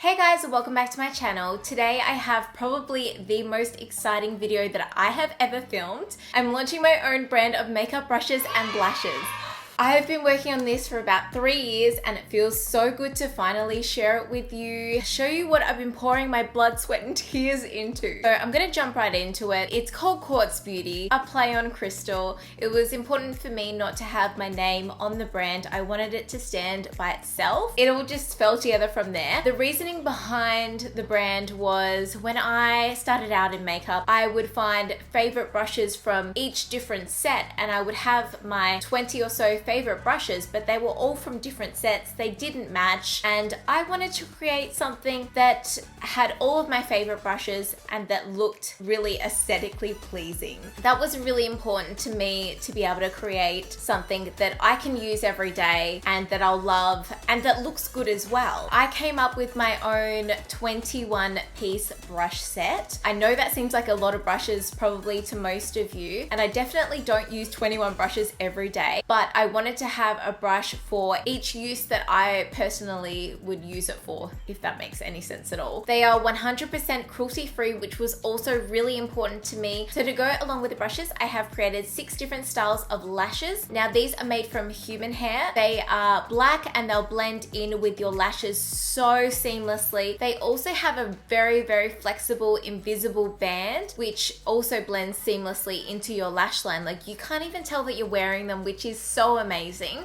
Hey guys, and welcome back to my channel. Today I have probably the most exciting video that I have ever filmed. I'm launching my own brand of makeup brushes and blushes. I have been working on this for about 3 years and it feels so good to finally share it with you, show you what I've been pouring my blood, sweat and tears into. So I'm gonna jump right into it. It's called Quartz Beauty, a play on crystal. It was important for me not to have my name on the brand. I wanted it to stand by itself. It all just fell together from there. The reasoning behind the brand was when I started out in makeup, I would find favorite brushes from each different set and I would have my 20 or so favorite brushes, but they were all from different sets. They didn't match and I wanted to create something that had all of my favorite brushes and that looked really aesthetically pleasing. That was really important to me, to be able to create something that I can use every day and that I'll love and that looks good as well. I came up with my own 21 piece brush set. I know that seems like a lot of brushes probably to most of you, and I definitely don't use 21 brushes every day, but I wanted to have a brush for each use that I personally would use it for, if that makes any sense at all. They are 100% cruelty free, which was also really important to me. So to go along with the brushes, I have created 6 different styles of lashes. Now these are made from human hair. They are black and they'll blend in with your lashes so seamlessly. They also have a very, very flexible invisible band, which also blends seamlessly into your lash line. Like you can't even tell that you're wearing them, which is so amazing.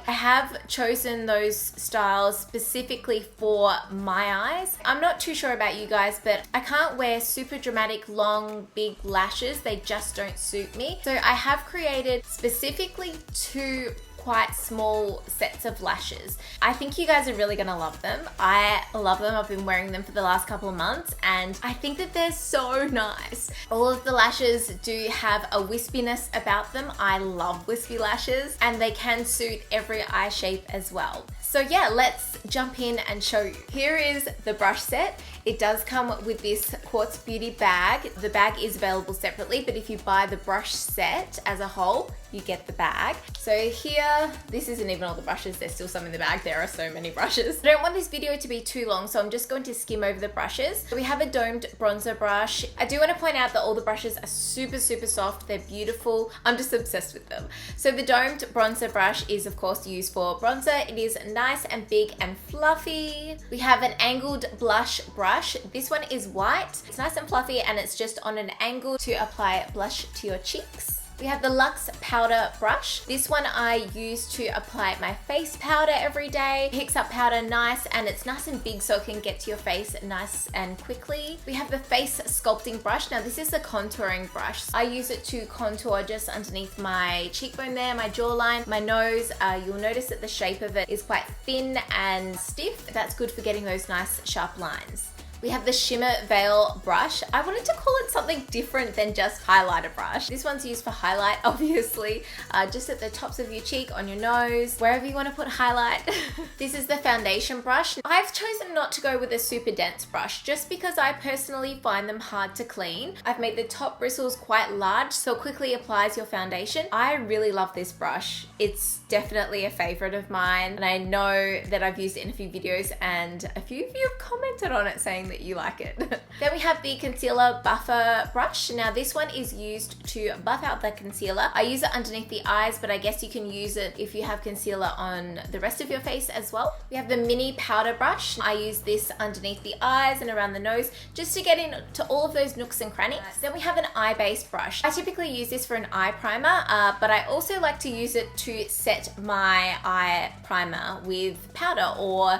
I have chosen those styles specifically for my eyes. I'm not too sure about you guys, but I can't wear super dramatic, long, big lashes. They just don't suit me. So I have created specifically 2 quite small sets of lashes. I think you guys are really gonna love them. I love them. I've been wearing them for the last couple of months and I think that they're so nice. All of the lashes do have a wispiness about them. I love wispy lashes and they can suit every eye shape as well. So yeah, let's jump in and show you. Here is the brush set. It does come with this Quartz Beauty bag. The bag is available separately, but if you buy the brush set as a whole, you get the bag. So here, this isn't even all the brushes, there's still some in the bag. There are so many brushes. I don't want this video to be too long, so I'm just going to skim over the brushes. So we have a domed bronzer brush. I do want to point out that all the brushes are super, super soft. They're beautiful. I'm just obsessed with them. So the domed bronzer brush is of course used for bronzer. It is nice and big and fluffy. We have an angled blush brush. This one is white. It's nice and fluffy and it's just on an angle to apply blush to your cheeks. We have the Luxe powder brush. This one I use to apply my face powder every day. It picks up powder nice and it's nice and big so it can get to your face nice and quickly. We have the face sculpting brush. Now this is a contouring brush. I use it to contour just underneath my cheekbone there, my jawline, my nose. You'll notice that the shape of it is quite thin and stiff. That's good for getting those nice sharp lines. We have the Shimmer Veil brush. I wanted to call it something different than just highlighter brush. This one's used for highlight, obviously, just at the tops of your cheek, on your nose, wherever you want to put highlight. This is the foundation brush. I've chosen not to go with a super dense brush just because I personally find them hard to clean. I've made the top bristles quite large so it quickly applies your foundation. I really love this brush. It's definitely a favorite of mine and I know that I've used it in a few videos and a few of you have commented on it saying that you like it. Then we have the concealer buffer brush. Now this one is used to buff out the concealer. I use it underneath the eyes, but I guess you can use it if you have concealer on the rest of your face as well. We have the mini powder brush. I use this underneath the eyes and around the nose just to get into all of those nooks and crannies. Then we have an eye base brush. I typically use this for an eye primer, but I also like to use it to set my eye primer with powder or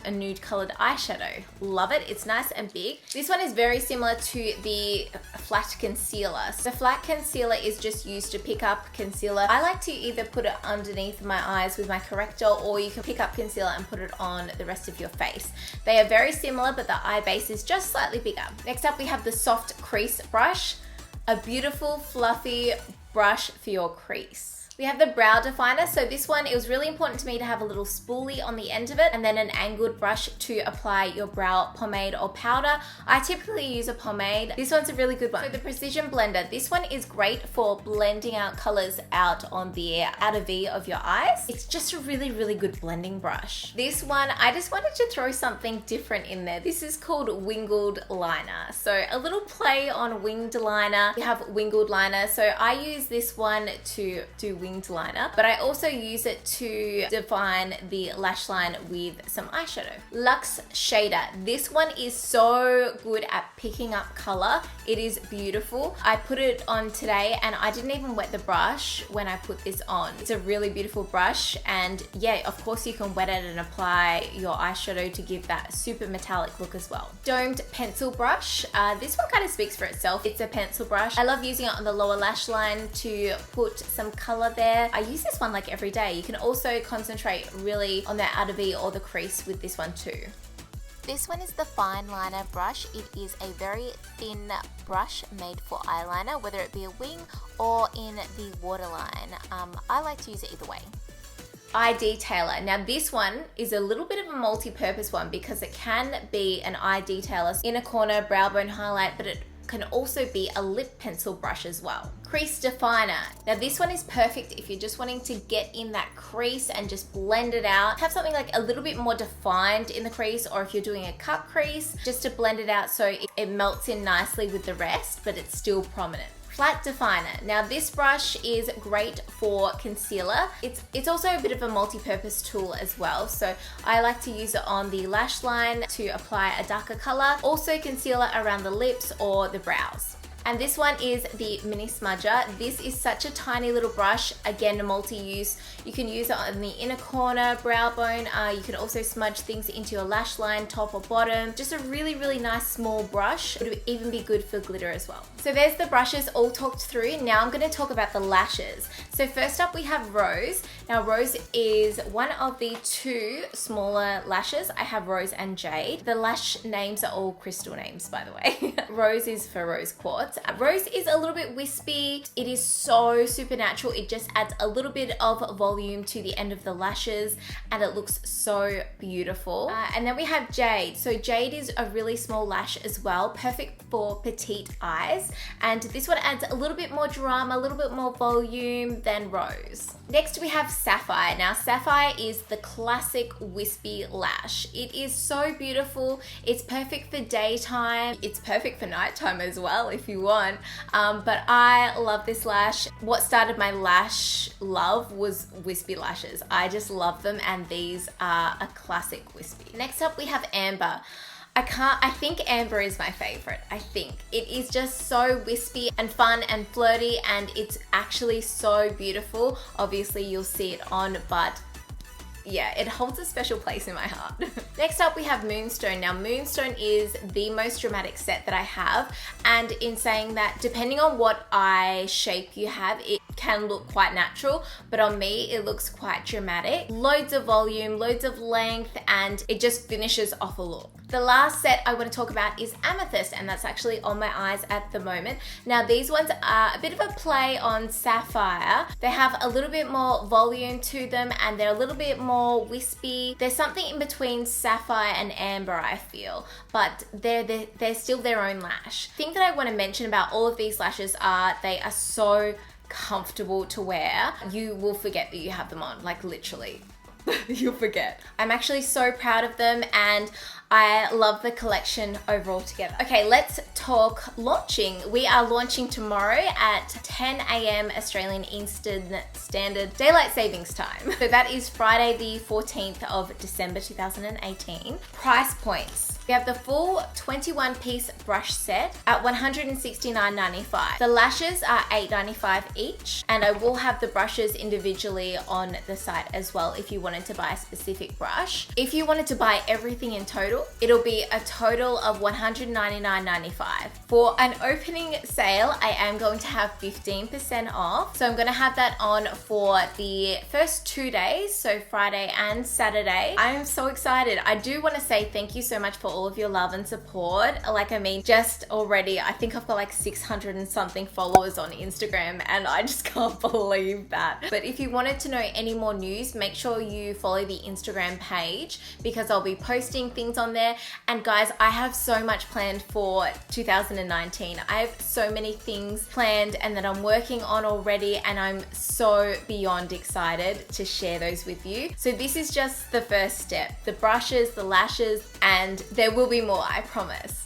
a nude colored eyeshadow. Love it. It's nice and big. This one is very similar to the flat concealer. So the flat concealer is just used to pick up concealer. I like to either put it underneath my eyes with my corrector, or you can pick up concealer and put it on the rest of your face. They are very similar, but the eye base is just slightly bigger. Next up, we have the soft crease brush. A beautiful fluffy brush for your crease. We have the brow definer. So this one, it was really important to me to have a little spoolie on the end of it and then an angled brush to apply your brow pomade or powder. I typically use a pomade. This one's a really good one. So the Precision Blender, this one is great for blending out colors out on the outer V of your eyes. It's just a really, really good blending brush. This one, I just wanted to throw something different in there. This is called Wingled Liner. So a little play on winged liner. We have Wingled Liner. So I use this one to do winged liner, but I also use it to define the lash line with some eyeshadow. Luxe Shader. This one is so good at picking up color. It is beautiful. I put it on today and I didn't even wet the brush when I put this on. It's a really beautiful brush, and yeah, of course you can wet it and apply your eyeshadow to give that super metallic look as well. Domed Pencil Brush. This one kind of speaks for itself. It's a pencil brush. I love using it on the lower lash line to put some color there. I use this one like every day. You can also concentrate really on the outer V or the crease with this one too. This one is the Fine Liner brush. It is a very thin brush made for eyeliner, whether it be a wing or in the waterline. I like to use it either way. Eye Detailer. Now this one is a little bit of a multi-purpose one because it can be an eye detailer, inner corner, brow bone highlight, but it can also be a lip pencil brush as well. Crease Definer. Now this one is perfect if you're just wanting to get in that crease and just blend it out. Have something like a little bit more defined in the crease, or if you're doing a cut crease, just to blend it out so it melts in nicely with the rest, but it's still prominent. Flat Definer. Now this brush is great for concealer. It's also a bit of a multi-purpose tool as well. So I like to use it on the lash line to apply a darker color. Also concealer around the lips or the brows. And this one is the Mini Smudger. This is such a tiny little brush. Again, multi-use. You can use it on the inner corner, brow bone. You can also smudge things into your lash line, top or bottom. Just a really, really nice small brush. It would even be good for glitter as well. So there's the brushes all talked through. Now I'm gonna talk about the lashes. So first up we have Rose. Now Rose is one of the two smaller lashes. I have Rose and Jade. The lash names are all crystal names, by the way. Rose is for Rose Quartz. Rose is a little bit wispy. It is so supernatural. It just adds a little bit of volume to the end of the lashes and it looks so beautiful. And then we have Jade. So Jade is a really small lash as well, perfect for petite eyes. And this one adds a little bit more drama, a little bit more volume than Rose. Next we have Sapphire. Now Sapphire is the classic wispy lash. It is so beautiful. It's perfect for daytime. It's perfect for nighttime as well if you want. But I love this lash. What started my lash love was wispy lashes. I just love them and these are a classic wispy. Next up we have Amber. I think Amber is my favorite. I think it is just so wispy and fun and flirty, and it's actually so beautiful. Obviously you'll see it on, but yeah, it holds a special place in my heart. Next up we have Moonstone. Now Moonstone is the most dramatic set that I have, and in saying that, depending on what eye shape you have, it can look quite natural, but on me it looks quite dramatic. Loads of volume, loads of length, and it just finishes off a look. The last set I want to talk about is Amethyst, and that's actually on my eyes at the moment. Now these ones are a bit of a play on Sapphire. They have a little bit more volume to them and they're a little bit more wispy. There's something in between Sapphire and Amber, I feel, but they're still their own lash. The thing that I want to mention about all of these lashes are they are so comfortable to wear. You will forget that you have them on, like literally. You'll forget. I'm actually so proud of them and I love the collection overall together. Okay, let's talk launching. We are launching tomorrow at 10 AM Australian Eastern Standard Daylight Savings Time. So that is Friday the 14th of December 2018. Price points. We have the full 21-piece brush set at $169.95. The lashes are $8.95 each, and I will have the brushes individually on the site as well if you wanted to buy a specific brush. If you wanted to buy everything in total, it'll be a total of $199.95. For an opening sale, I am going to have 15% off. So I'm going to have that on for the first 2 days, so Friday and Saturday. I am so excited. I do want to say thank you so much for all of your love and support. Like, I mean, just already, I think I've got like 600 and something followers on Instagram, and I just can't believe that. But if you wanted to know any more news, make sure you follow the Instagram page because I'll be posting things on there. And guys, I have so much planned for 2019. I have so many things planned and that I'm working on already, and I'm so beyond excited to share those with you. So this is just the first step, the brushes, the lashes, and there will be more, I promise.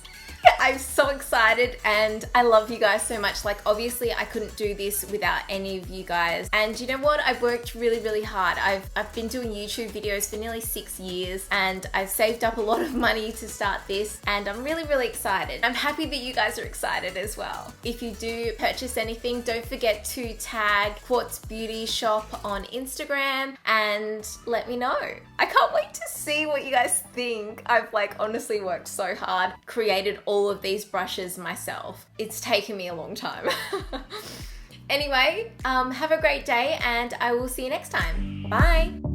I'm so excited and I love you guys so much. Like, obviously I couldn't do this without any of you guys. And you know what? I've worked really, really hard. I've been doing YouTube videos for nearly 6 years, and I've saved up a lot of money to start this, and I'm really, really excited. I'm happy that you guys are excited as well. If you do purchase anything, don't forget to tag Quartz Beauty Shop on Instagram and let me know. I can't wait to see what you guys think. I've like honestly worked so hard, created all of these brushes myself. It's taken me a long time. Anyway, have a great day and I will see you next time. Bye.